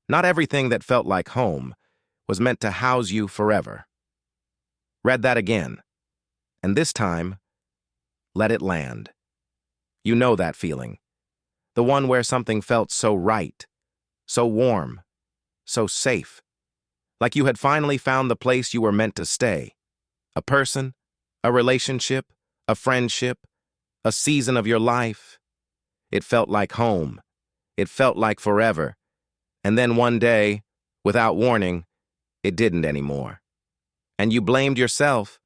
Not everything that felt like home was meant to house you forever. Read that again, and this time, let it land. You know that feeling. The one where something felt so right, so warm, so safe. Like you had finally found the place you were meant to stay. A person, a relationship, a friendship, a season of your life. It felt like home. It felt like forever. And then one day, without warning, it didn't anymore. And you blamed yourself.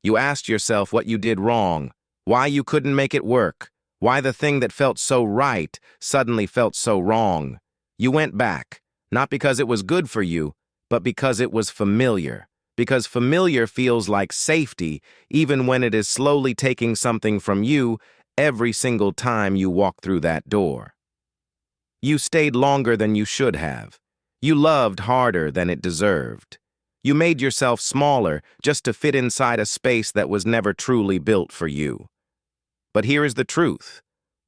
You asked yourself what you did wrong, why you couldn't make it work, why the thing that felt so right suddenly felt so wrong. You went back, not because it was good for you, but because it was familiar. Because familiar feels like safety, even when it is slowly taking something from you every single time you walk through that door. You stayed longer than you should have. You loved harder than it deserved. You made yourself smaller just to fit inside a space that was never truly built for you. But here is the truth.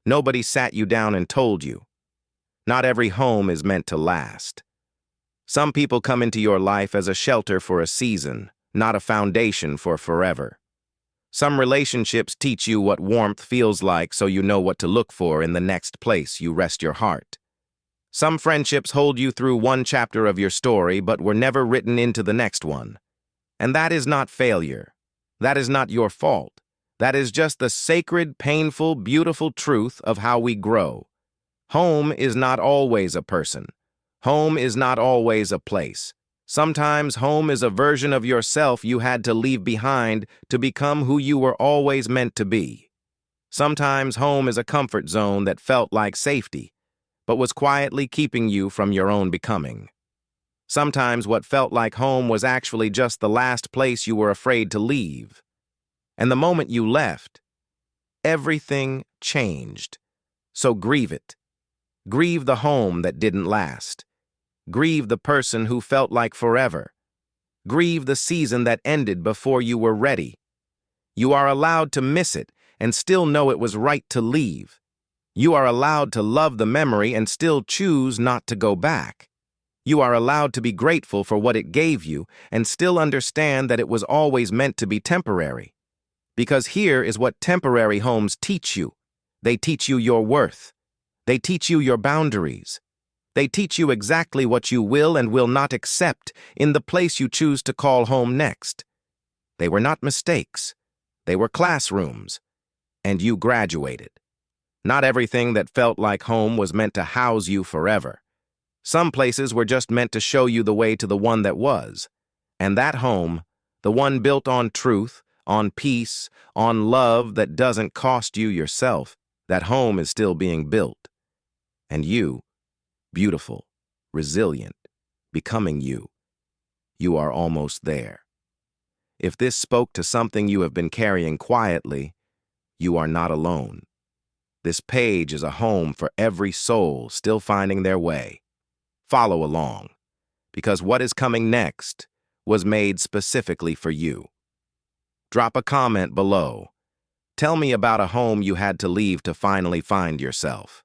Nobody sat you down and told you. Not every home is meant to last. Some people come into your life as a shelter for a season, not a foundation for forever. Some relationships teach you what warmth feels like so you know what to look for in the next place you rest your heart. Some friendships hold you through one chapter of your story but were never written into the next one. And that is not failure. That is not your fault. That is just the sacred, painful, beautiful truth of how we grow. Home is not always a person. Home is not always a place. Sometimes home is a version of yourself you had to leave behind to become who you were always meant to be. Sometimes home is a comfort zone that felt like safety, but was quietly keeping you from your own becoming. Sometimes what felt like home was actually just the last place you were afraid to leave. And the moment you left, everything changed. So grieve it. Grieve the home that didn't last. Grieve the person who felt like forever. Grieve the season that ended before you were ready. You are allowed to miss it and still know it was right to leave. You are allowed to love the memory and still choose not to go back. You are allowed to be grateful for what it gave you and still understand that it was always meant to be temporary. Because here is what temporary homes teach you. They teach you your worth. They teach you your boundaries. They teach you exactly what you will and will not accept in the place you choose to call home next. They were not mistakes. They were classrooms. And you graduated. Not everything that felt like home was meant to house you forever. Some places were just meant to show you the way to the one that was. And that home, the one built on truth, on peace, on love that doesn't cost you yourself, that home is still being built. And you, beautiful, resilient, becoming you, you are almost there. If this spoke to something you have been carrying quietly, you are not alone. This page is a home for every soul still finding their way. Follow along, because what is coming next was made specifically for you. Drop a comment below. Tell me about a home you had to leave to finally find yourself.